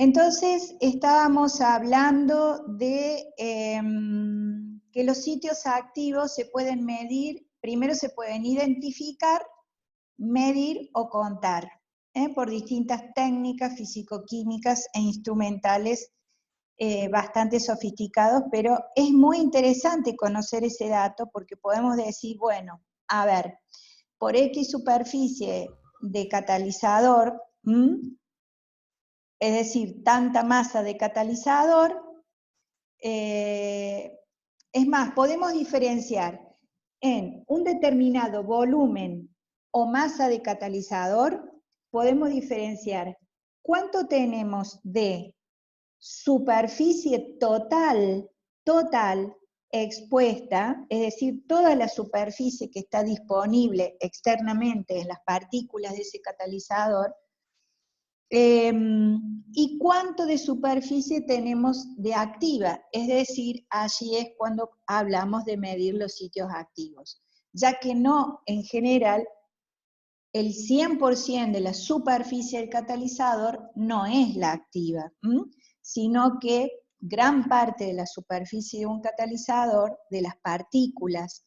Entonces, estábamos hablando de que los sitios activos se pueden medir, primero se pueden identificar, medir o contar, por distintas técnicas físico-químicas e instrumentales bastante sofisticados, pero es muy interesante conocer ese dato porque podemos decir, bueno, a ver, por X superficie de catalizador, es decir, tanta masa de catalizador, es más, podemos diferenciar en un determinado volumen o masa de catalizador, podemos diferenciar cuánto tenemos de superficie total expuesta, es decir, toda la superficie que está disponible externamente en las partículas de ese catalizador, y cuánto de superficie tenemos de activa, es decir, allí es cuando hablamos de medir los sitios activos, ya que no, en general, el 100% de la superficie del catalizador no es la activa, sino que gran parte de la superficie de un catalizador, de las partículas,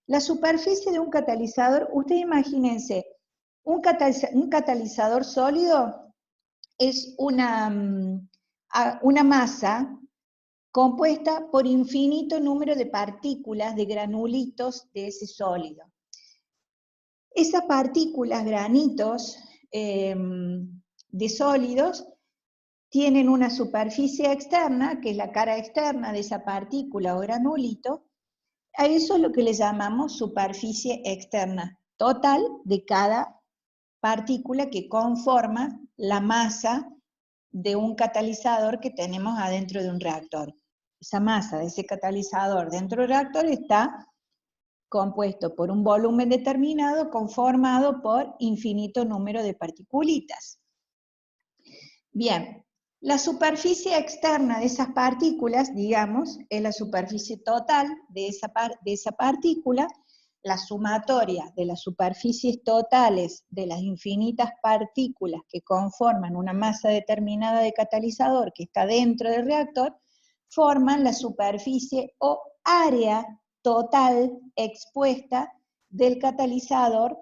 la superficie de un catalizador, ustedes imagínense, un catalizador sólido es una masa compuesta por infinito número de partículas, de granulitos de ese sólido. Esas partículas, granitos de sólidos, tienen una superficie externa, que es la cara externa de esa partícula o granulito. A eso es lo que le llamamos superficie externa total de cada partícula que conforma la masa de un catalizador que tenemos adentro de un reactor. Esa masa de ese catalizador dentro del reactor está compuesto por un volumen determinado conformado por infinito número de partículas. Bien, la superficie externa de esas partículas, digamos, es la superficie total de esa partícula, la sumatoria de las superficies totales de las infinitas partículas que conforman una masa determinada de catalizador que está dentro del reactor, forman la superficie o área total expuesta del catalizador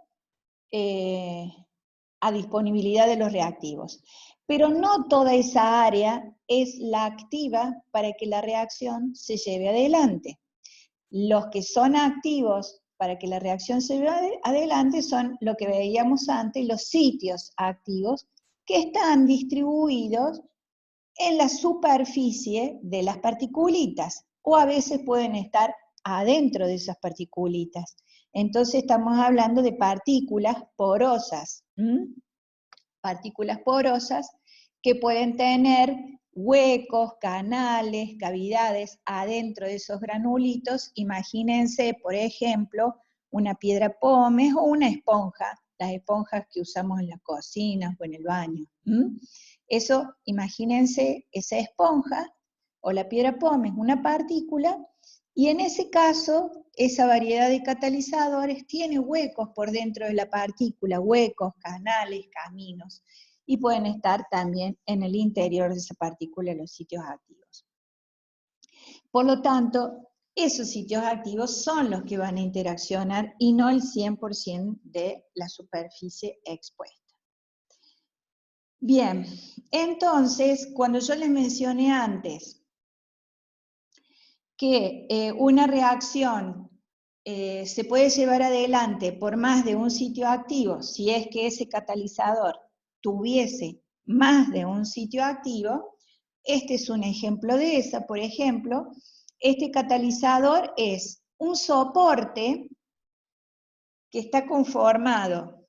a disponibilidad de los reactivos. Pero no toda esa área es la activa para que la reacción se lleve adelante. Los que son activos para que la reacción se lleve adelante son lo que veíamos antes, los sitios activos que están distribuidos en la superficie de las partículas, o a veces pueden estar adentro de esas partículas. Entonces estamos hablando de partículas porosas, partículas porosas que pueden tener huecos, canales, cavidades adentro de esos granulitos. Imagínense, por ejemplo, una piedra pómez o una esponja, las esponjas que usamos en las cocinas o en el baño. Eso, imagínense esa esponja o la piedra pómez, una partícula, y en ese caso, esa variedad de catalizadores tiene huecos por dentro de la partícula, huecos, canales, caminos, y pueden estar también en el interior de esa partícula los sitios activos. Por lo tanto, esos sitios activos son los que van a interaccionar y no el 100% de la superficie expuesta. Bien, entonces, cuando yo les mencioné antes que una reacción se puede llevar adelante por más de un sitio activo, si es que ese catalizador tuviese más de un sitio activo, este es un ejemplo de esa. Por ejemplo, este catalizador es un soporte que está conformado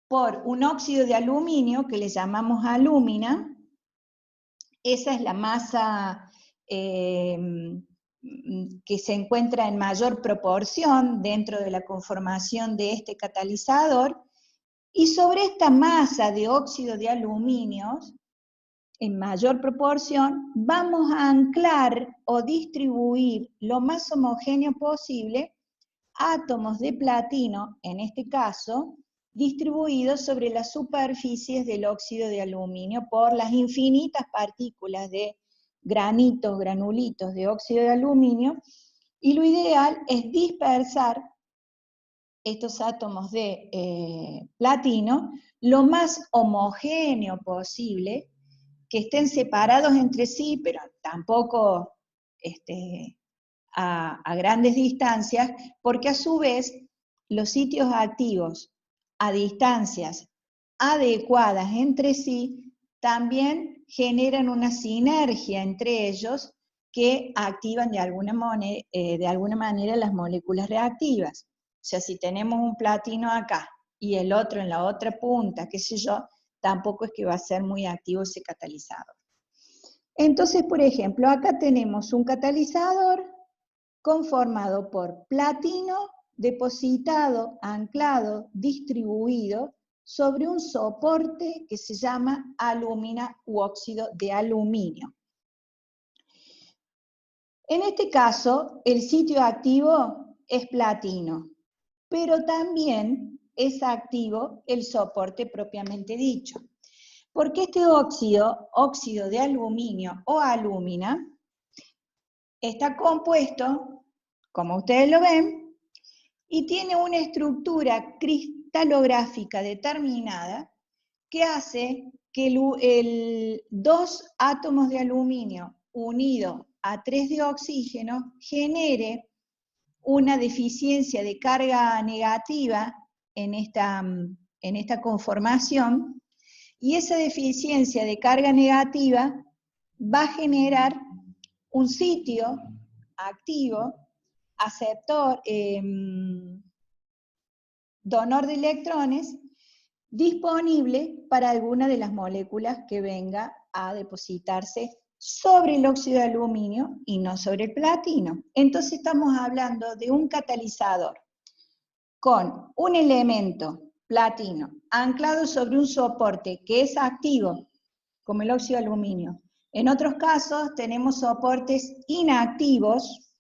por un óxido de aluminio que le llamamos alúmina. Esa es la masa que se encuentra en mayor proporción dentro de la conformación de este catalizador, y sobre esta masa de óxido de aluminio, en mayor proporción, vamos a anclar o distribuir lo más homogéneo posible átomos de platino, en este caso, distribuidos sobre las superficies del óxido de aluminio por las infinitas partículas de granitos, granulitos de óxido de aluminio, y lo ideal es dispersar estos átomos de platino lo más homogéneo posible, que estén separados entre sí, pero tampoco a grandes distancias, porque a su vez los sitios activos a distancias adecuadas entre sí también generan una sinergia entre ellos que activan de alguna manera las moléculas reactivas. O sea, si tenemos un platino acá y el otro en la otra punta, qué sé yo, tampoco es que va a ser muy activo ese catalizador. Entonces, por ejemplo, acá tenemos un catalizador conformado por platino depositado, anclado, distribuido sobre un soporte que se llama alúmina u óxido de aluminio. En este caso, el sitio activo es platino, pero también es activo el soporte propiamente dicho. Porque este óxido de aluminio o alúmina, está compuesto, como ustedes lo ven, y tiene una estructura cristalográfica determinada que hace que dos átomos de aluminio unidos a 3 de oxígeno genere una deficiencia de carga negativa en esta conformación, y esa deficiencia de carga negativa va a generar un sitio activo, aceptor, donor de electrones, disponible para alguna de las moléculas que venga a depositarse sobre el óxido de aluminio y no sobre el platino. Entonces estamos hablando de un catalizador con un elemento platino anclado sobre un soporte que es activo, como el óxido de aluminio. En otros casos tenemos soportes inactivos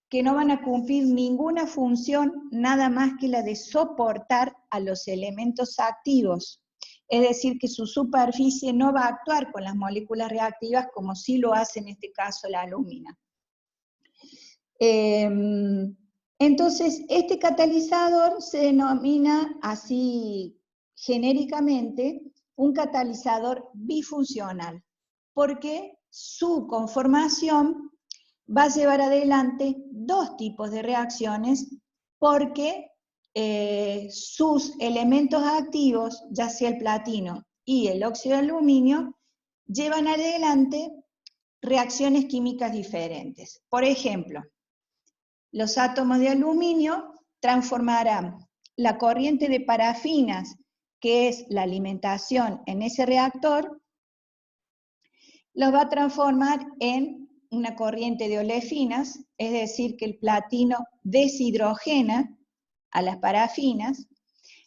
que no van a cumplir ninguna función nada más que la de soportar a los elementos activos. Es decir, que su superficie no va a actuar con las moléculas reactivas como sí lo hace en este caso la alúmina. Entonces, este catalizador se denomina así genéricamente un catalizador bifuncional, porque su conformación va a llevar adelante dos tipos de reacciones, porque sus elementos activos, ya sea el platino y el óxido de aluminio, llevan adelante reacciones químicas diferentes. Por ejemplo, los átomos de aluminio transformarán la corriente de parafinas, que es la alimentación en ese reactor, los va a transformar en una corriente de olefinas, es decir, que el platino deshidrogena a las parafinas.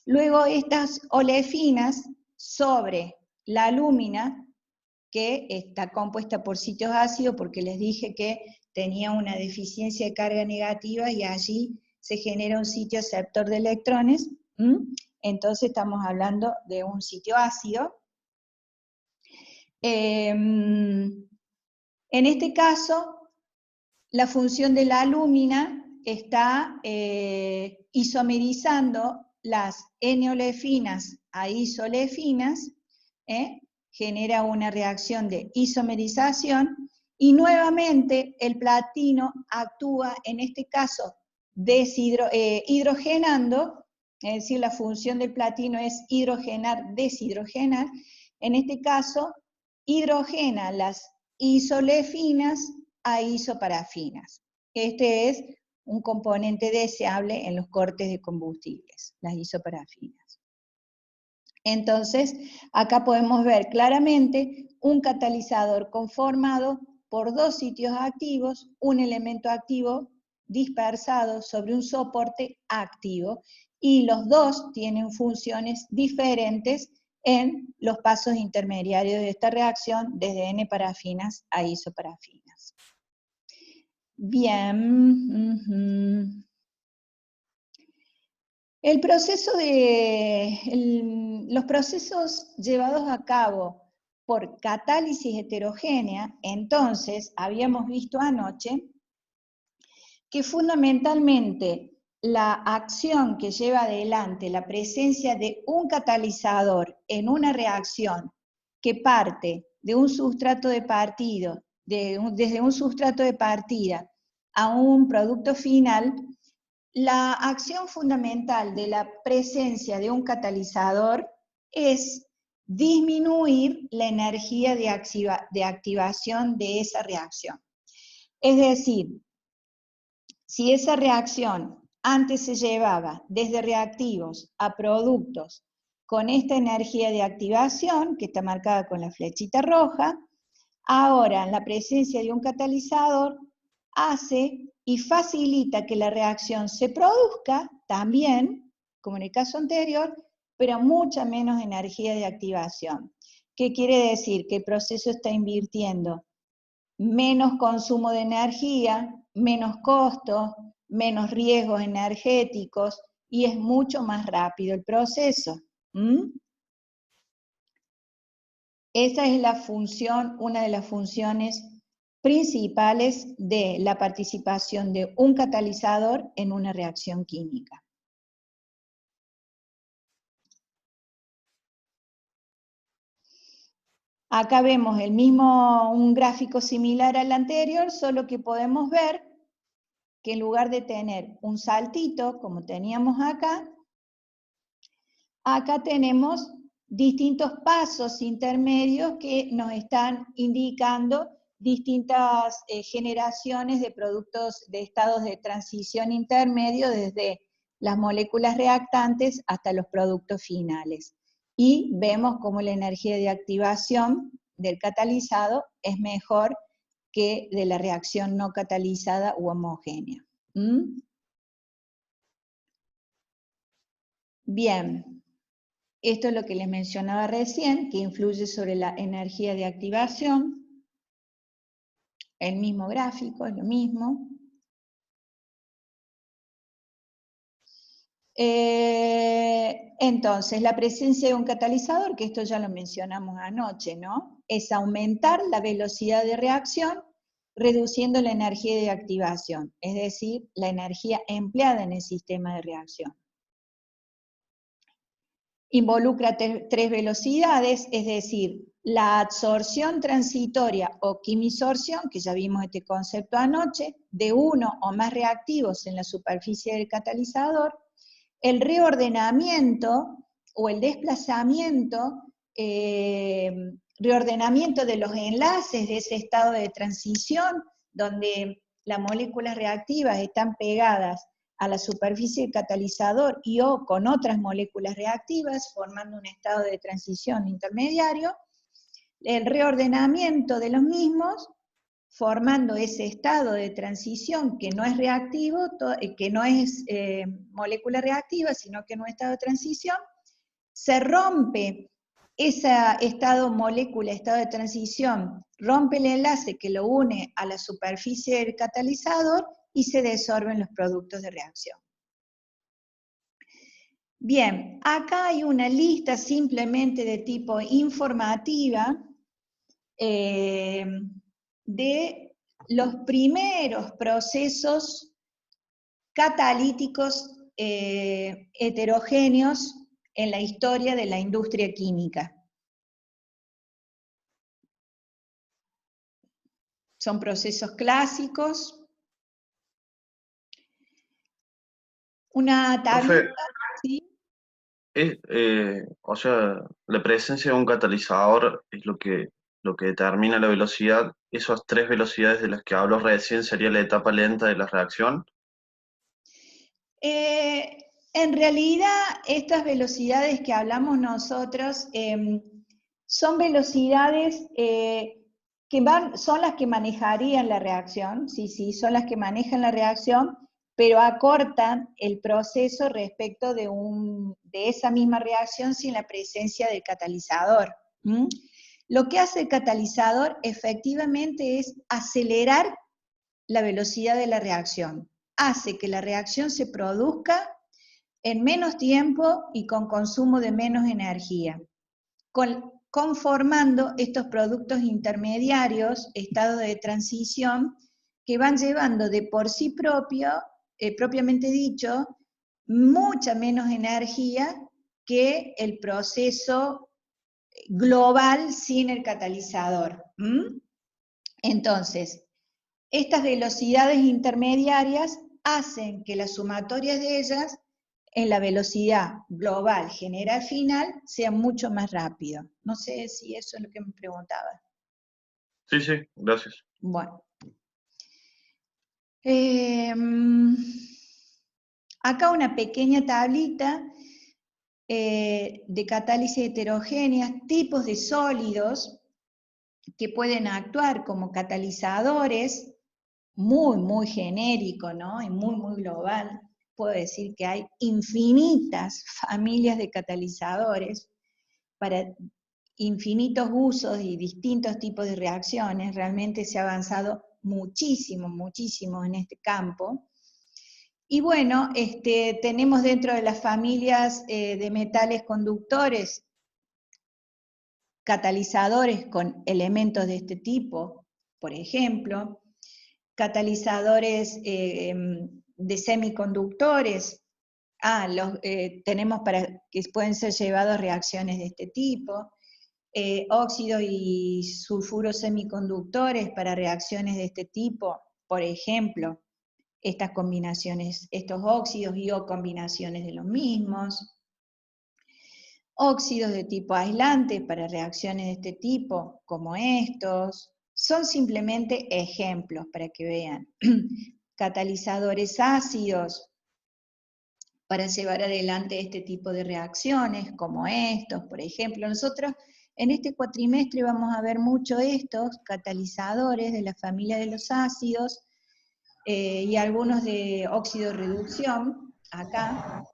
Luego estas olefinas sobre la alúmina, que está compuesta por sitios ácidos, porque les dije que tenía una deficiencia de carga negativa y allí se genera un sitio aceptor de electrones. Entonces estamos hablando de un sitio ácido. En este caso, la función de la alúmina está isomerizando las N-olefinas a isolefinas, genera una reacción de isomerización, y nuevamente el platino actúa, en este caso, hidrogenando, es decir, la función del platino es hidrogenar, deshidrogenar. En este caso, hidrogena las isolefinas a isoparafinas. Este es un componente deseable en los cortes de combustibles, las isoparafinas. Entonces, acá podemos ver claramente un catalizador conformado por dos sitios activos, un elemento activo dispersado sobre un soporte activo, y los dos tienen funciones diferentes en los pasos intermediarios de esta reacción, desde N-parafinas a isoparafinas. Bien. Los procesos llevados a cabo por catálisis heterogénea, entonces, habíamos visto anoche, que fundamentalmente la acción que lleva adelante la presencia de un catalizador en una reacción que parte de un sustrato de partido, desde un sustrato de partida a un producto final, la acción fundamental de la presencia de un catalizador es disminuir la energía de activación de esa reacción. Es decir, si esa reacción antes se llevaba desde reactivos a productos con esta energía de activación, que está marcada con la flechita roja, ahora la presencia de un catalizador hace y facilita que la reacción se produzca también, como en el caso anterior, pero mucha menos energía de activación. ¿Qué quiere decir? Que el proceso está invirtiendo menos consumo de energía, menos costos, menos riesgos energéticos, y es mucho más rápido el proceso. Esa es la función, una de las funciones principales de la participación de un catalizador en una reacción química. Acá vemos un gráfico similar al anterior, solo que podemos ver que en lugar de tener un saltito, como teníamos acá tenemos distintos pasos intermedios que nos están indicando distintas generaciones de productos de estados de transición intermedio, desde las moléculas reactantes hasta los productos finales. Y vemos cómo la energía de activación del catalizado es mejor que de la reacción no catalizada u homogénea. Bien, esto es lo que les mencionaba recién, que influye sobre la energía de activación. El mismo gráfico, es lo mismo. Entonces, la presencia de un catalizador, que esto ya lo mencionamos anoche, ¿no? Es aumentar la velocidad de reacción, reduciendo la energía de activación, es decir, la energía empleada en el sistema de reacción. Involucra tres velocidades, es decir, la adsorción transitoria o quimisorción, que ya vimos este concepto anoche, de uno o más reactivos en la superficie del catalizador, el reordenamiento o el desplazamiento, reordenamiento de los enlaces de ese estado de transición, donde las moléculas reactivas están pegadas a la superficie del catalizador y o con otras moléculas reactivas, formando un estado de transición intermediario, el reordenamiento de los mismos, formando ese estado de transición que no es reactivo, que no es molécula reactiva, sino que no es estado de transición, se rompe ese estado de transición, rompe el enlace que lo une a la superficie del catalizador y se desorben los productos de reacción. Bien, acá hay una lista simplemente de tipo informativa de los primeros procesos catalíticos heterogéneos en la historia de la industria química. Son procesos clásicos. Una tablita, ¿sí? O sea, la presencia de un catalizador es lo que determina la velocidad. Esas tres velocidades de las que hablo recién sería la etapa lenta de la reacción. En realidad, estas velocidades que hablamos nosotros son velocidades son las que manejarían la reacción, sí, son las que manejan la reacción, pero acortan el proceso respecto de esa misma reacción sin la presencia del catalizador. Lo que hace el catalizador efectivamente es acelerar la velocidad de la reacción. Hace que la reacción se produzca en menos tiempo y con consumo de menos energía, conformando estos productos intermediarios, estados de transición, que van llevando de por sí propiamente dicho, mucha menos energía que el proceso global sin el catalizador. Entonces, estas velocidades intermediarias hacen que las sumatorias de ellas en la velocidad global general final sea mucho más rápido. No sé si eso es lo que me preguntaba. Sí, sí, gracias. Bueno. Acá una pequeña tablita de catálisis heterogéneas, tipos de sólidos que pueden actuar como catalizadores, muy genérico, ¿no? Y muy global. Puedo decir que hay infinitas familias de catalizadores para infinitos usos y distintos tipos de reacciones. Realmente se ha avanzado muchísimo en este campo. Y bueno, tenemos dentro de las familias de metales conductores catalizadores con elementos de este tipo, por ejemplo, catalizadores de semiconductores, tenemos para que pueden ser llevados a reacciones de este tipo, óxidos y sulfuros semiconductores para reacciones de este tipo, por ejemplo, estas combinaciones, estos óxidos y o combinaciones de los mismos, óxidos de tipo aislante para reacciones de este tipo, como estos, son simplemente ejemplos para que vean. Catalizadores ácidos para llevar adelante este tipo de reacciones, como estos, por ejemplo. Nosotros en este cuatrimestre vamos a ver mucho estos catalizadores de la familia de los ácidos y algunos de óxido de reducción, acá,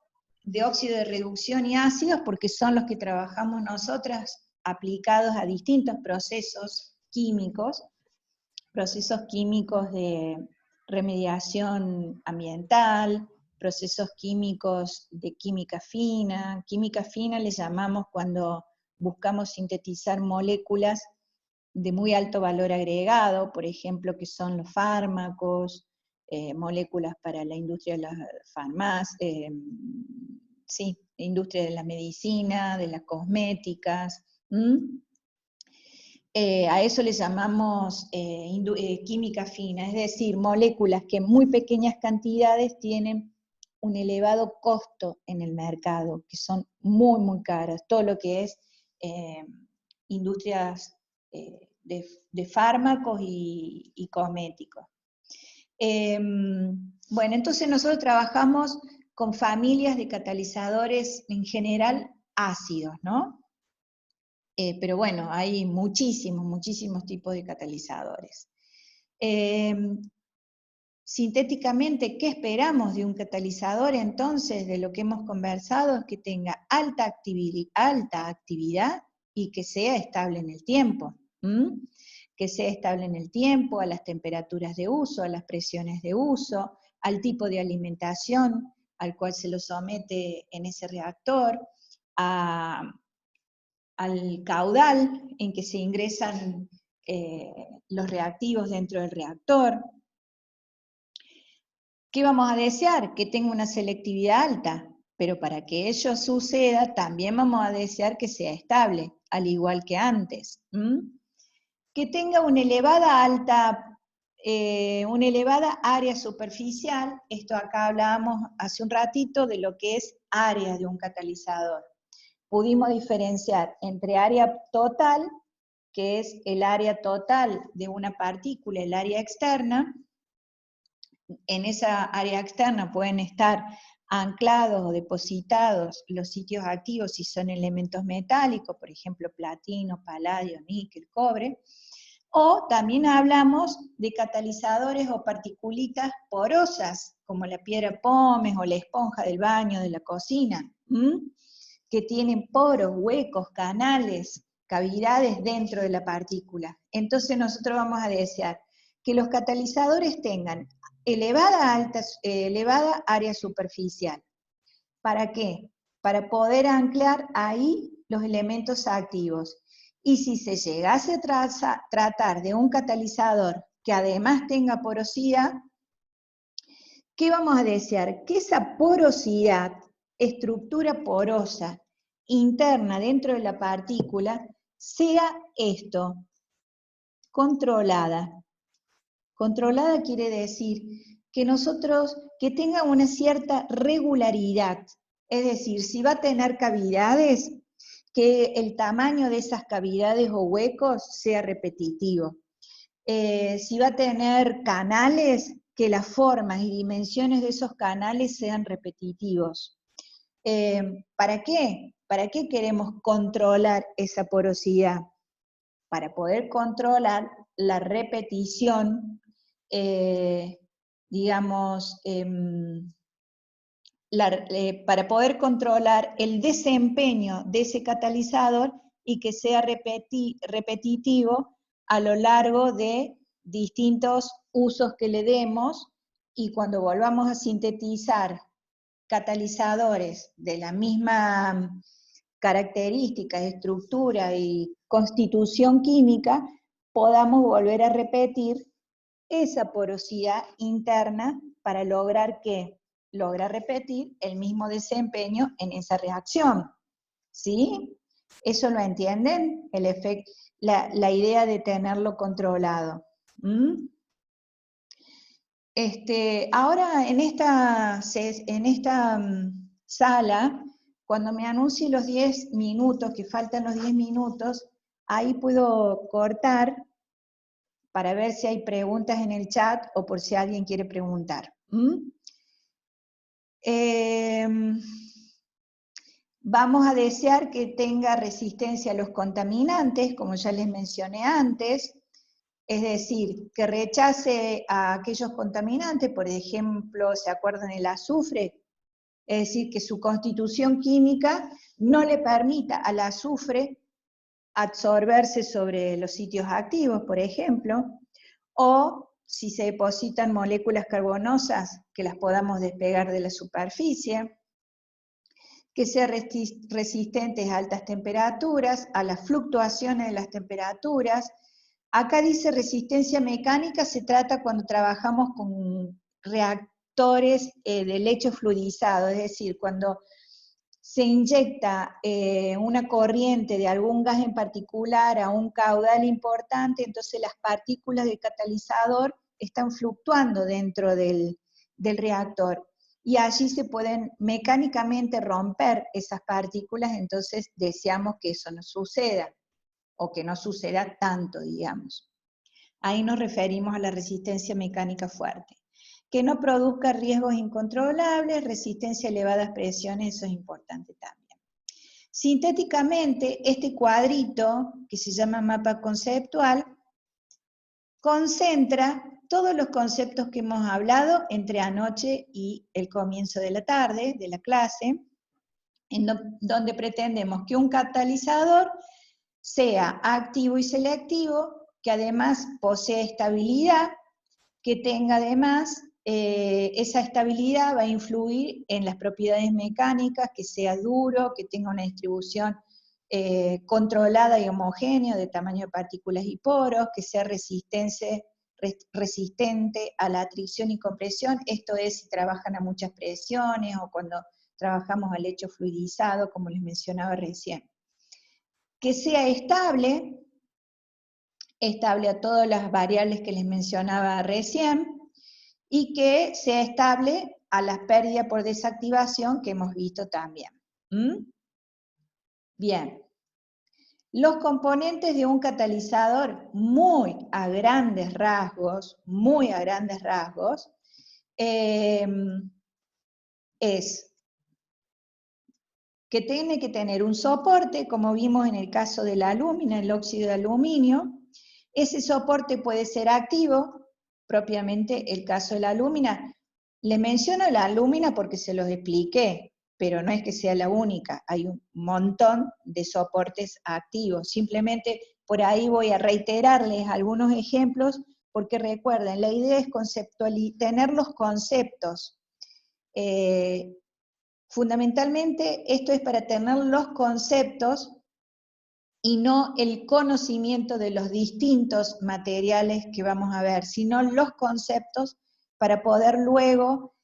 de óxido de reducción y ácidos, porque son los que trabajamos nosotras aplicados a distintos procesos químicos de remediación ambiental, procesos químicos de química fina. Química fina le llamamos cuando buscamos sintetizar moléculas de muy alto valor agregado, por ejemplo, que son los fármacos, moléculas para la industria de las farmacias, industria de la medicina, de las cosméticas. A eso le llamamos química fina, es decir, moléculas que en muy pequeñas cantidades tienen un elevado costo en el mercado, que son muy caras, todo lo que es industrias de fármacos y cosméticos. Bueno, entonces nosotros trabajamos con familias de catalizadores en general ácidos, ¿no? Pero bueno, hay muchísimos tipos de catalizadores. Sintéticamente, ¿qué esperamos de un catalizador entonces? De lo que hemos conversado es que tenga alta actividad y que sea estable en el tiempo. Que sea estable en el tiempo, a las temperaturas de uso, a las presiones de uso, al tipo de alimentación al cual se lo somete en ese reactor, al caudal en que se ingresan los reactivos dentro del reactor. ¿Qué vamos a desear? Que tenga una selectividad alta, pero para que ello suceda también vamos a desear que sea estable, al igual que antes. Que tenga una elevada área superficial. Esto acá hablábamos hace un ratito de lo que es área de un catalizador. Pudimos diferenciar entre área total, que es el área total de una partícula, el área externa. En esa área externa pueden estar anclados o depositados los sitios activos si son elementos metálicos, por ejemplo, platino, paladio, níquel, cobre. O también hablamos de catalizadores o particulitas porosas, como la piedra pómez o la esponja del baño, de la cocina, que tienen poros, huecos, canales, cavidades dentro de la partícula. Entonces nosotros vamos a desear que los catalizadores tengan elevada área superficial, ¿Para qué? Para poder anclar ahí los elementos activos. Y si se llegase a tratar de un catalizador que además tenga porosidad, ¿qué vamos a desear? Que esa porosidad, estructura porosa, interna dentro de la partícula, sea esto, controlada. Controlada quiere decir que tenga una cierta regularidad. Es decir, si va a tener cavidades, que el tamaño de esas cavidades o huecos sea repetitivo. Si va a tener canales, que las formas y dimensiones de esos canales sean repetitivos. ¿Para qué? ¿Para qué queremos controlar esa porosidad? Para poder controlar la repetición, digamos, para poder controlar el desempeño de ese catalizador y que sea repetitivo a lo largo de distintos usos que le demos, y cuando volvamos a sintetizar catalizadores de la misma características, estructura y constitución química, podamos volver a repetir esa porosidad interna para lograr ¿qué? Lograr repetir el mismo desempeño en esa reacción. ¿Sí? ¿Eso lo entienden? El efecto, la idea de tenerlo controlado. Ahora en esta sala, cuando me anuncie los 10 minutos, que faltan los 10 minutos, ahí puedo cortar para ver si hay preguntas en el chat o por si alguien quiere preguntar. Vamos a desear que tenga resistencia a los contaminantes, como ya les mencioné antes, es decir, que rechace a aquellos contaminantes, por ejemplo, ¿se acuerdan el azufre? Es decir, que su constitución química no le permita al azufre absorberse sobre los sitios activos, por ejemplo, o si se depositan moléculas carbonosas, que las podamos despegar de la superficie, que sean resistentes a altas temperaturas, a las fluctuaciones de las temperaturas. Acá dice resistencia mecánica, se trata cuando trabajamos con reactores de lecho fluidizado, es decir, cuando se inyecta una corriente de algún gas en particular a un caudal importante, entonces las partículas del catalizador están fluctuando dentro del reactor, y allí se pueden mecánicamente romper esas partículas, entonces deseamos que eso no suceda, o que no suceda tanto, digamos. Ahí nos referimos a la resistencia mecánica fuerte. Que no produzca riesgos incontrolables, resistencia a elevadas presiones, eso es importante también. Sintéticamente, este cuadrito, que se llama mapa conceptual, concentra todos los conceptos que hemos hablado entre anoche y el comienzo de la tarde, de la clase, en donde pretendemos que un catalizador sea activo y selectivo, que además posea estabilidad, que tenga además, esa estabilidad va a influir en las propiedades mecánicas, que sea duro, que tenga una distribución controlada y homogénea de tamaño de partículas y poros, que sea resistente a la atracción y compresión, esto es si trabajan a muchas presiones o cuando trabajamos al lecho fluidizado, como les mencionaba recién. Que sea estable a todas las variables que les mencionaba recién, y que sea estable a las pérdidas por desactivación que hemos visto también. Bien. Los componentes de un catalizador, muy a grandes rasgos, es que tiene que tener un soporte, como vimos en el caso de la alúmina, el óxido de aluminio. Ese soporte puede ser activo, propiamente el caso de la alúmina. Les menciono la alúmina porque se los expliqué, pero no es que sea la única, hay un montón de soportes activos. Simplemente por ahí voy a reiterarles algunos ejemplos, porque recuerden, la idea es tener los conceptos Fundamentalmente esto es para tener los conceptos y no el conocimiento de los distintos materiales que vamos a ver, sino los conceptos para poder luego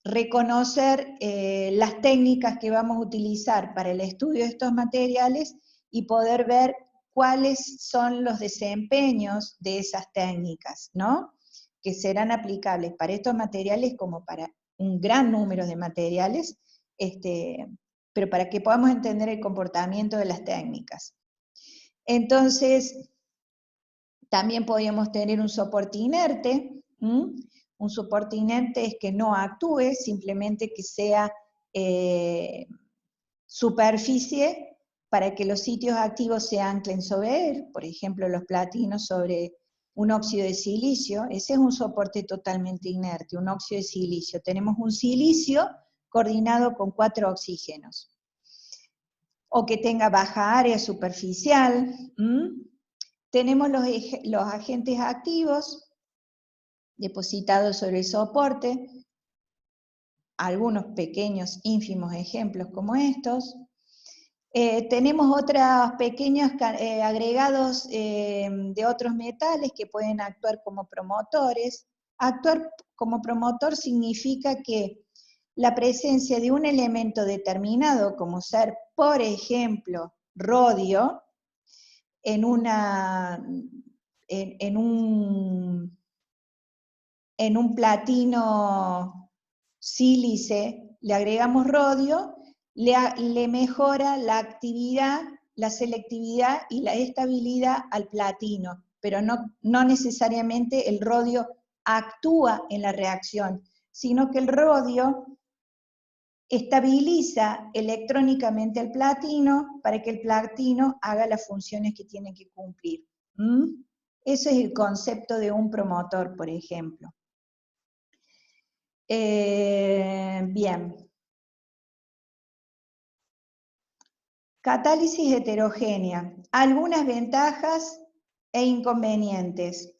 reconocer las técnicas que vamos a utilizar para el estudio de estos materiales y poder ver cuáles son los desempeños de esas técnicas, ¿no? Que serán aplicables para estos materiales como para un gran número de materiales, pero para que podamos entender el comportamiento de las técnicas. Entonces, también podríamos tener un soporte inerte. Un soporte inerte es que no actúe, simplemente que sea superficie para que los sitios activos se anclen sobre él, por ejemplo los platinos sobre un óxido de silicio. Ese es un soporte totalmente inerte, un óxido de silicio. Tenemos un silicio coordinado con 4 oxígenos. O que tenga baja área superficial. Tenemos los agentes activos depositados sobre el soporte, algunos pequeños, ínfimos ejemplos como estos. Tenemos otros pequeños agregados de otros metales que pueden actuar como promotores. Actuar como promotor significa que la presencia de un elemento determinado, como ser, por ejemplo, rodio, en un platino sílice, le agregamos rodio, le mejora la actividad, la selectividad y la estabilidad al platino, pero no necesariamente el rodio actúa en la reacción, sino que el rodio estabiliza electrónicamente el platino para que el platino haga las funciones que tiene que cumplir. Ese es el concepto de un promotor, por ejemplo. Bien. Catálisis heterogénea. Algunas ventajas e inconvenientes.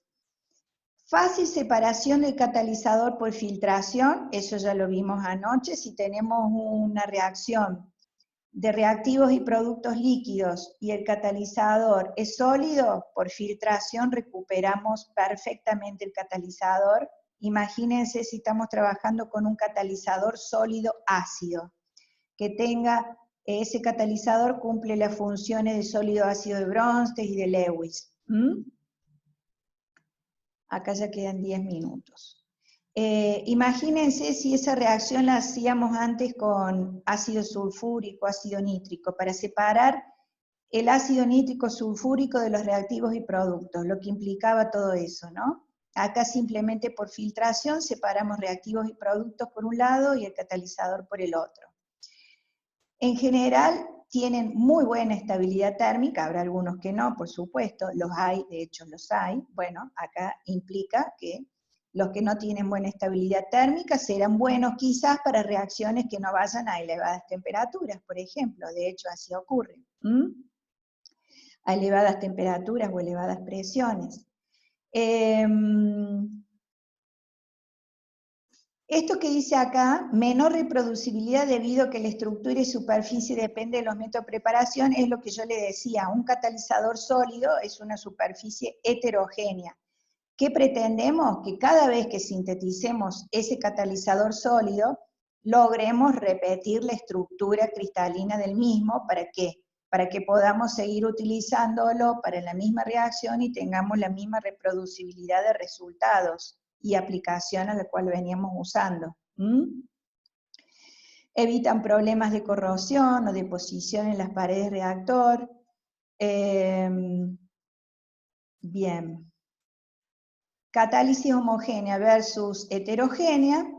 Fácil separación del catalizador por filtración, eso ya lo vimos anoche. Si tenemos una reacción de reactivos y productos líquidos y el catalizador es sólido, por filtración recuperamos perfectamente el catalizador. Imagínense si estamos trabajando con un catalizador sólido ácido, que tenga, ese catalizador cumple las funciones de sólido ácido de Bronsted y de Lewis. Acá ya quedan 10 minutos. Imagínense si esa reacción la hacíamos antes con ácido sulfúrico, ácido nítrico, para separar el ácido nítrico sulfúrico de los reactivos y productos, lo que implicaba todo eso, ¿no? Acá simplemente por filtración separamos reactivos y productos por un lado y el catalizador por el otro. En general tienen muy buena estabilidad térmica, habrá algunos que no, por supuesto, los hay, de hecho los hay. Bueno, acá implica que los que no tienen buena estabilidad térmica serán buenos quizás para reacciones que no vayan a elevadas temperaturas, por ejemplo, de hecho así ocurre. A elevadas temperaturas o elevadas presiones. Esto que dice acá, menor reproducibilidad debido a que la estructura y superficie depende de los métodos de preparación, es lo que yo le decía, un catalizador sólido es una superficie heterogénea. ¿Qué pretendemos? Que cada vez que sinteticemos ese catalizador sólido, logremos repetir la estructura cristalina del mismo. ¿Para qué? Para que podamos seguir utilizándolo para la misma reacción y tengamos la misma reproducibilidad de resultados y aplicación a la cual veníamos usando. Evitan problemas de corrosión o deposición en las paredes de reactor. Bien. Catálisis homogénea versus heterogénea.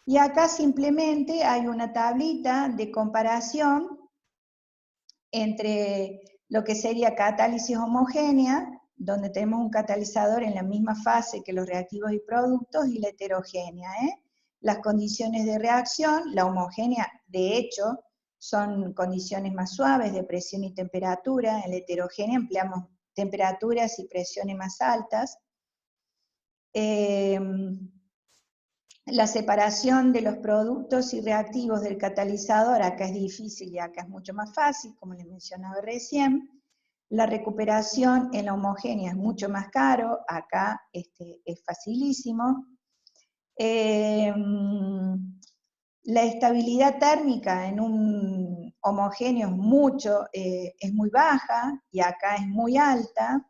Y acá simplemente hay una tablita de comparación entre lo que sería catálisis homogénea, donde tenemos un catalizador en la misma fase que los reactivos y productos, y la heterogénea. Las condiciones de reacción, la homogénea, de hecho, son condiciones más suaves de presión y temperatura. En la heterogénea empleamos temperaturas y presiones más altas. La separación de los productos y reactivos del catalizador, acá es difícil y acá es mucho más fácil, como les mencionaba recién. La recuperación en la homogénea es mucho más caro, acá es facilísimo. La estabilidad térmica en un homogéneo es muy baja y acá es muy alta.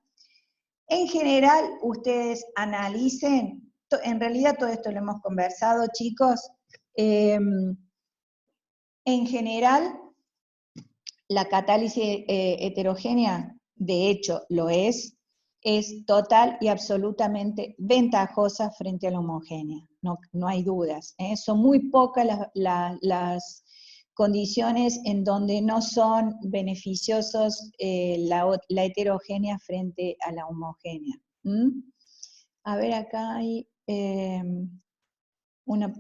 En general, ustedes analicen, en realidad todo esto lo hemos conversado, chicos. En general, la catálisis heterogénea, de hecho lo es total y absolutamente ventajosa frente a la homogénea, no hay dudas. Son muy pocas las condiciones en donde no son beneficiosos la heterogénea frente a la homogénea. A ver, acá hay una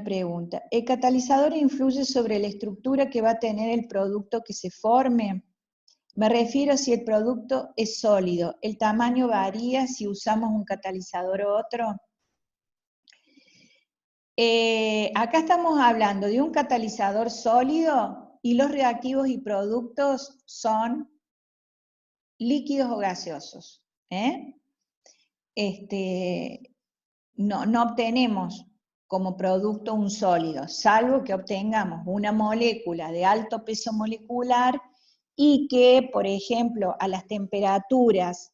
pregunta. ¿El catalizador influye sobre la estructura que va a tener el producto que se forme? Me refiero a si el producto es sólido. ¿El tamaño varía si usamos un catalizador u otro? Acá estamos hablando de un catalizador sólido y los reactivos y productos son líquidos o gaseosos. No obtenemos como producto un sólido, salvo que obtengamos una molécula de alto peso molecular y que, por ejemplo, a las temperaturas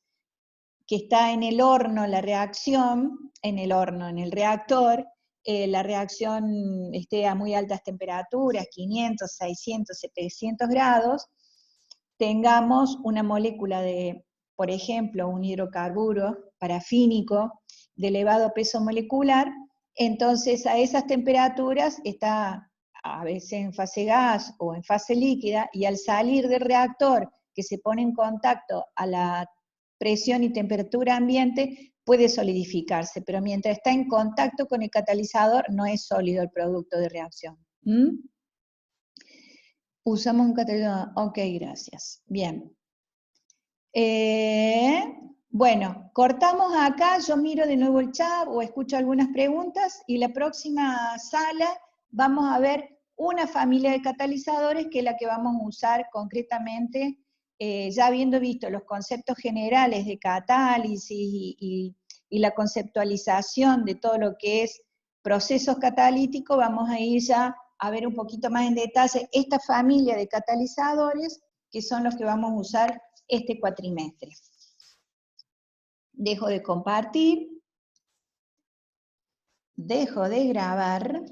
que está en el horno la reacción, en el reactor, la reacción esté a muy altas temperaturas, 500, 600, 700 grados, tengamos una molécula de, por ejemplo, un hidrocarburo parafínico de elevado peso molecular, entonces a esas temperaturas está a veces en fase gas o en fase líquida, y al salir del reactor, que se pone en contacto a la presión y temperatura ambiente, puede solidificarse, pero mientras está en contacto con el catalizador, no es sólido el producto de reacción. Usamos un catalizador, ok, gracias. Bien. Bueno, cortamos acá, yo miro de nuevo el chat o escucho algunas preguntas, y la próxima sala vamos a ver una familia de catalizadores que es la que vamos a usar concretamente, ya habiendo visto los conceptos generales de catálisis y la conceptualización de todo lo que es procesos catalíticos, vamos a ir ya a ver un poquito más en detalle esta familia de catalizadores, que son los que vamos a usar este cuatrimestre. Dejo de compartir, dejo de grabar.